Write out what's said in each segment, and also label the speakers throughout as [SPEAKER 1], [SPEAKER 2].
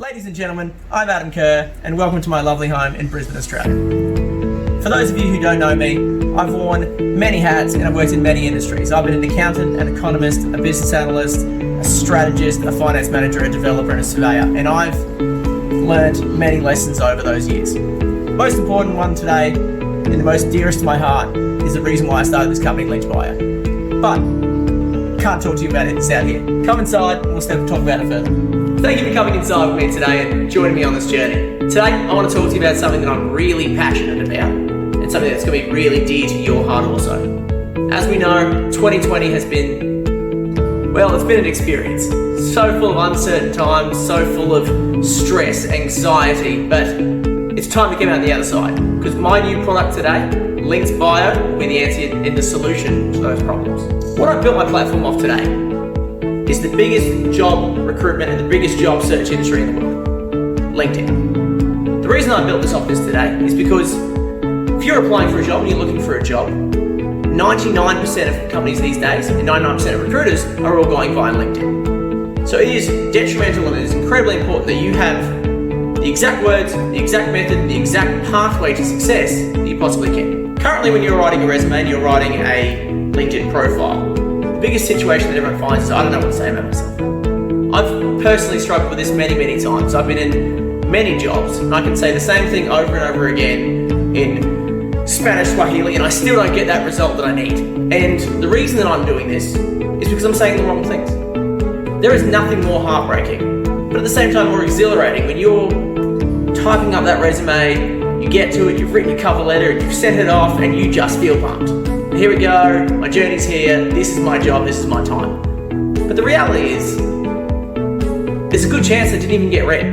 [SPEAKER 1] Ladies and gentlemen, I'm Adam Kerr, and welcome to my lovely home in Brisbane, Australia. For those of you who don't know me, I've worn many hats and I've worked in many industries. I've been an accountant, an economist, a business analyst, a strategist, a finance manager, a developer, and a surveyor, and I've learned many lessons over those years. Most important one today, and the most dearest to my heart, is the reason why I started this company, LinkedBIO. But can't talk to you about it out here. Come inside and we'll talk about it further. Thank you for coming inside with me today and joining me on this journey. Today, I want to talk to you about something that I'm really passionate about and something that's going to be really dear to your heart also. As we know, 2020 has been, well, it's been an experience. So full of uncertain times, so full of stress, anxiety, but it's time to get out the other side because my new product today, LinkedBIO, will be the answer and the solution to those problems. What I've built my platform off today is the biggest job recruitment and the biggest job search industry in the world, LinkedIn. The reason I built this off this today is because if you're applying for a job and you're looking for a job, 99% of companies these days and 99% of recruiters are all going via LinkedIn. So it is detrimental and it is incredibly important that you have the exact words, the exact method, the exact pathway to success that you possibly can. Currently, when you're writing a resume and you're writing a LinkedIn profile, the biggest situation that everyone finds is I don't know what to say about myself. I've personally struggled with this many times. I've been in many jobs and I can say the same thing over and over again in Spanish, Swahili, and I still don't get that result that I need. And the reason that I'm doing this is because I'm saying the wrong things. There is nothing more heartbreaking, but at the same time more exhilarating when you're typing up that resume, you get to it, you've written your cover letter, you've sent it off, and you just feel pumped. Here we go, my journey's here, this is my job, this is my time. But the reality is, there's a good chance it didn't even get read.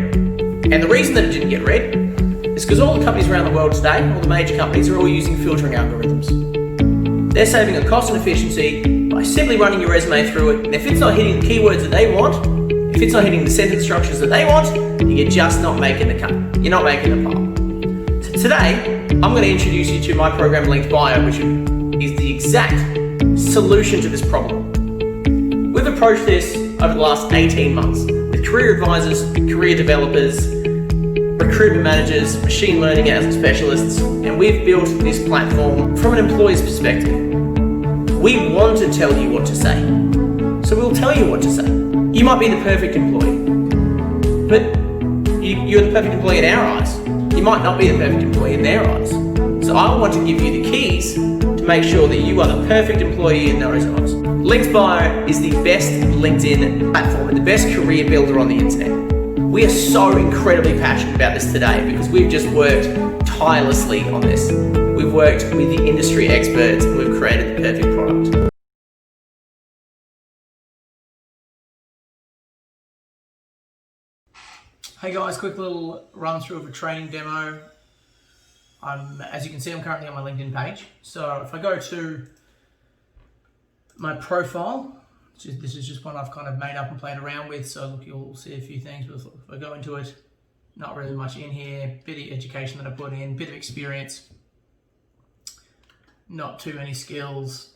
[SPEAKER 1] And the reason that it didn't get read is because all the companies around the world today, all the major companies, are all using filtering algorithms. They're saving a cost and efficiency by simply running your resume through it, and if it's not hitting the keywords that they want, if it's not hitting the sentence structures that they want, you're just not making the cut. You're not making the pile. So today, I'm going to introduce you to my program LinkedBIO, which is the exact solution to this problem. We've approached this over the last 18 months with career advisors, career developers, recruitment managers, machine learning specialists, and we've built this platform from an employer's perspective. We want to tell you what to say, so we'll tell you what to say. You might be the perfect employee, but you're the perfect employee in our eyes. You might not be the perfect employee in their eyes. So I want to give you the keys to make sure that you are the perfect employee in those eyes. LinkedBIO is the best LinkedIn platform and the best career builder on the internet. We are so incredibly passionate about this today because we've just worked tirelessly on this. We've worked with the industry experts and we've created the perfect product. Hey guys, quick little run through of a training demo. As you can see, I'm currently on my LinkedIn page. So if I go to my profile, this is just one I've kind of made up and played around with. So look, you'll see a few things. But if I go into it, not really much in here. Bit of education that I put in, bit of experience, not too many skills.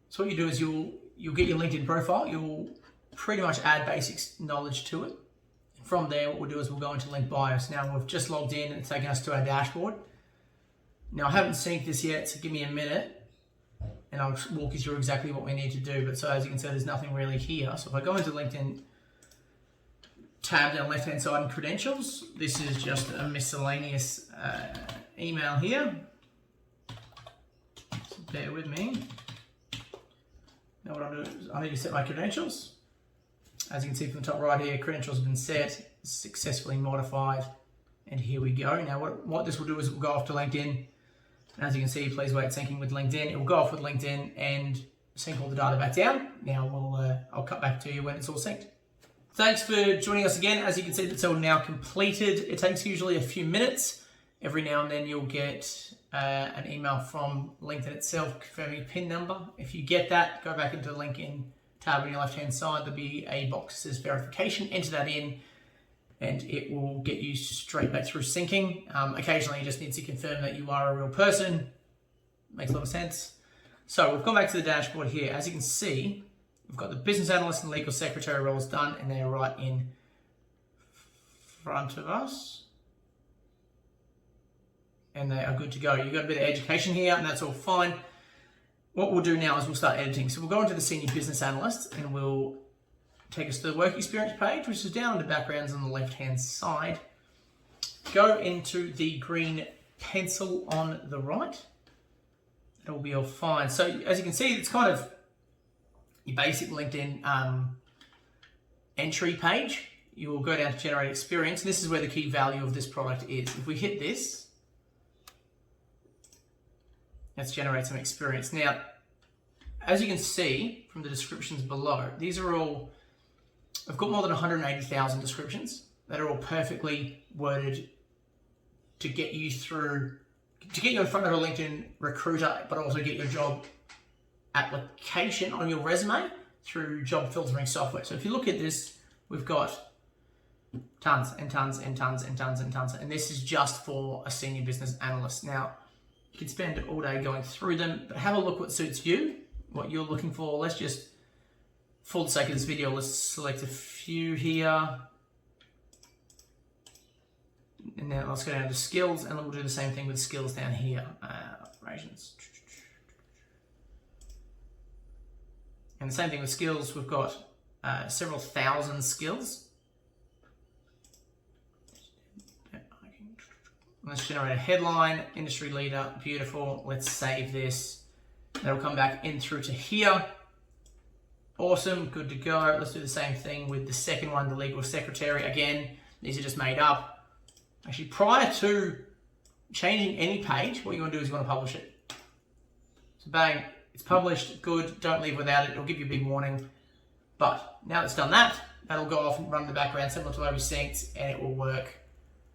[SPEAKER 1] So what you do is you'll get your LinkedIn profile. You'll pretty much add basic knowledge to it. From there, what we'll do is we'll go into LinkedBIO. So now we've just logged in and it's taken us to our dashboard. Now I haven't synced this yet, so give me a minute and I'll walk you through exactly what we need to do. But so as you can see, there's nothing really here. So if I go into LinkedIn tab down left hand side and credentials, this is just a miscellaneous email here. So bear with me. Now what I'm doing is I need to set my credentials. As you can see from the top right here, credentials have been set, successfully modified, and here we go. Now what this will do is it will go off to LinkedIn. And as you can see, please wait syncing with LinkedIn. It will go off with LinkedIn and sync all the data back down. Now I'll cut back to you when it's all synced. Thanks for joining us again. As you can see, that's all now completed. It takes usually a few minutes. Every now and then you'll get an email from LinkedIn itself confirming your PIN number. If you get that, go back into the LinkedIn tab on your left-hand side. There'll be a box that says verification. Enter that in, and it will get you straight back through syncing. Occasionally, you just need to confirm that you are a real person. Makes a lot of sense. So we've gone back to the dashboard here. As you can see, we've got the business analyst and legal secretary roles done, and they're right in front of us. And they are good to go. You've got a bit of education here, and that's all fine. What we'll do now is we'll start editing. So we'll go into the Senior Business Analyst, and we'll take us to the Work Experience page, which is down under Backgrounds on the left-hand side. Go into the green pencil on the right. It'll be all fine. So as you can see, it's kind of your basic LinkedIn entry page. You will go down to Generate Experience, and this is where the key value of this product is. If we hit this, let's generate some experience. Now, as you can see from the descriptions below, these are all, I've got more than 180,000 descriptions that are all perfectly worded to get you through, to get you in front of a LinkedIn recruiter, but also get your job application on your resume through job filtering software. So if you look at this, we've got tons and tons and tons and tons and tons, and this is just for a senior business analyst. Now, you could spend all day going through them, but have a look what suits you, what you're looking for. Let's just, for the sake of this video, let's select a few here. And now let's go down to skills, and we'll do the same thing with skills down here. Operations. And the same thing with skills. We've got several thousand skills. Let's generate a headline, industry leader, beautiful. Let's save this. That'll come back in through to here. Awesome, good to go. Let's do the same thing with the second one, the legal secretary. Again, these are just made up. Actually, prior to changing any page, what you want to do is you want to publish it. So bang, it's published, good. Don't leave without it. It'll give you a big warning. But now it's done that, that'll go off and run in the background, similar to what we synced, and it will work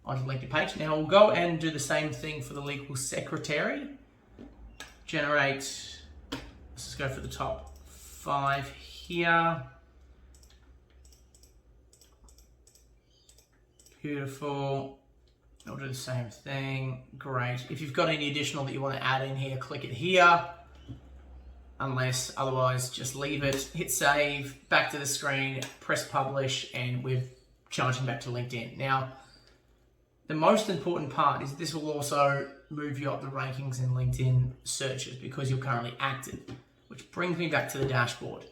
[SPEAKER 1] onto the LinkedIn page. Now we'll go and do the same thing for the legal secretary. Generate, let's just go for the top 5 here. Beautiful. I'll do the same thing. Great. If you've got any additional that you want to add in here, click it here. Unless otherwise, just leave it. Hit save, back to the screen, press publish, and we're charging back to LinkedIn. Now, the most important part is this will also move you up the rankings in LinkedIn searches because you're currently active, which brings me back to the dashboard.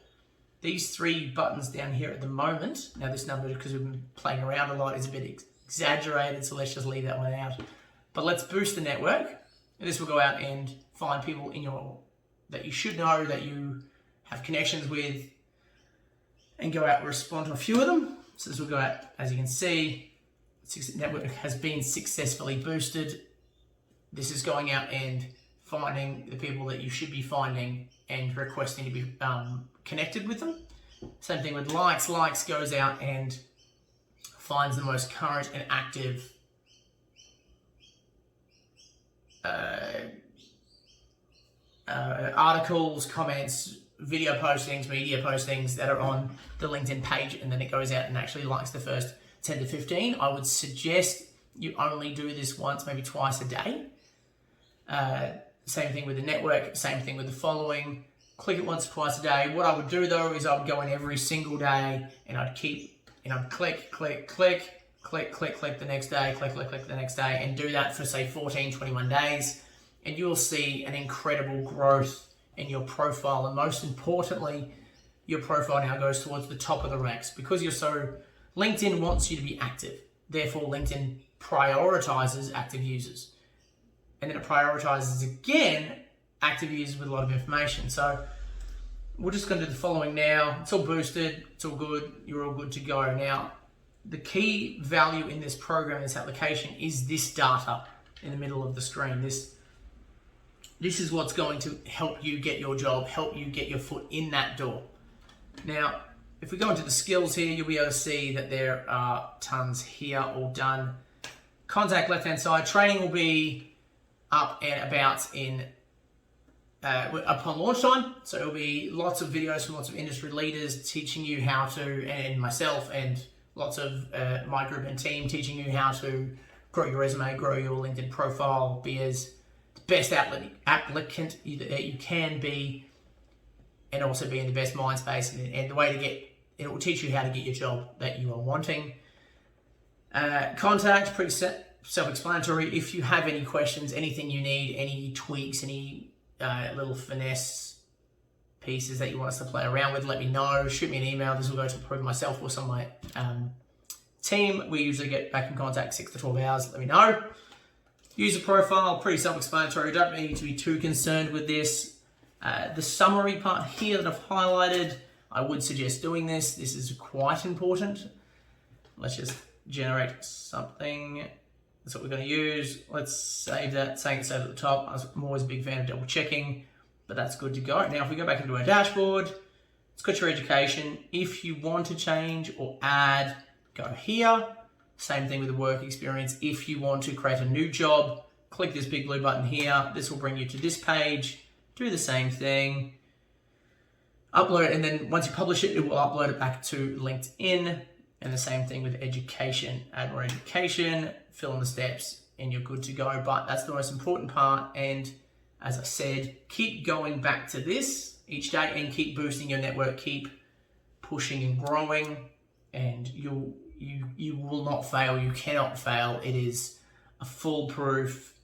[SPEAKER 1] These 3 buttons down here at the moment, now this number, because we've been playing around a lot, is a bit exaggerated, so let's just leave that one out. But let's boost the network. And this will go out and find people in your, that you should know, that you have connections with, and go out and respond to a few of them. So this will go out, as you can see, network has been successfully boosted. This is going out and finding the people that you should be finding and requesting to be connected with them. Same thing with likes. Likes goes out and finds the most current and active articles, comments, video postings, media postings that are on the LinkedIn page, and then it goes out and actually likes the first 10 to 15. I would suggest you only do this once, maybe twice a day. Same thing with the network, same thing with the following. Click it once or twice a day. What I would do though is I would go in every single day and I'd keep, and I'd click the next day, click the next day, and do that for say 14, 21 days. And you'll see an incredible growth in your profile. And most importantly, your profile now goes towards the top of the ranks because you're so, LinkedIn wants you to be active. Therefore, LinkedIn prioritizes active users. And then it prioritizes again active users with a lot of information. So we're just going to do the following now. It's all boosted. It's all good. You're all good to go. Now, the key value in this program, this application, is this data in the middle of the screen. This is what's going to help you get your job, help you get your foot in that door. Now, if we go into the skills here, you'll be able to see that there are tons here, all done. Contact left-hand side. Training will be up and about in upon launch time. So it'll be lots of videos from lots of industry leaders teaching you how to, and myself and lots of my group and team teaching you how to grow your resume, grow your LinkedIn profile, be as the best applicant that you can be, and also be in the best mind space. And the way to get, it will teach you how to get your job that you are wanting. Contact, pretty self-explanatory. If you have any questions, anything you need, any tweaks, any little finesse pieces that you want us to play around with, let me know. Shoot me an email. This will go to probably myself or some of my team. We usually get back in contact 6 to 12 hours. Let me know. User profile, pretty self-explanatory. Don't need to be too concerned with this. The summary part here that I've highlighted, I would suggest doing this. This is quite important. Let's just generate something. That's what we're going to use. Let's save that, saying it's saved at the top. I'm always a big fan of double checking, but that's good to go. Now, if we go back into our dashboard, it's got your education. If you want to change or add, go here. Same thing with the work experience. If you want to create a new job, click this big blue button here. This will bring you to this page. Do the same thing. Upload it, and then once you publish it, it will upload it back to LinkedIn. And the same thing with education. Add more education, fill in the steps, and you're good to go. But that's the most important part. And as I said, keep going back to this each day and keep boosting your network. Keep pushing and growing, and you will not fail. You cannot fail. It is a foolproof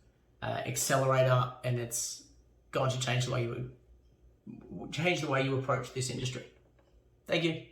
[SPEAKER 1] accelerator, and it's going to change the way you approach this industry. Thank you.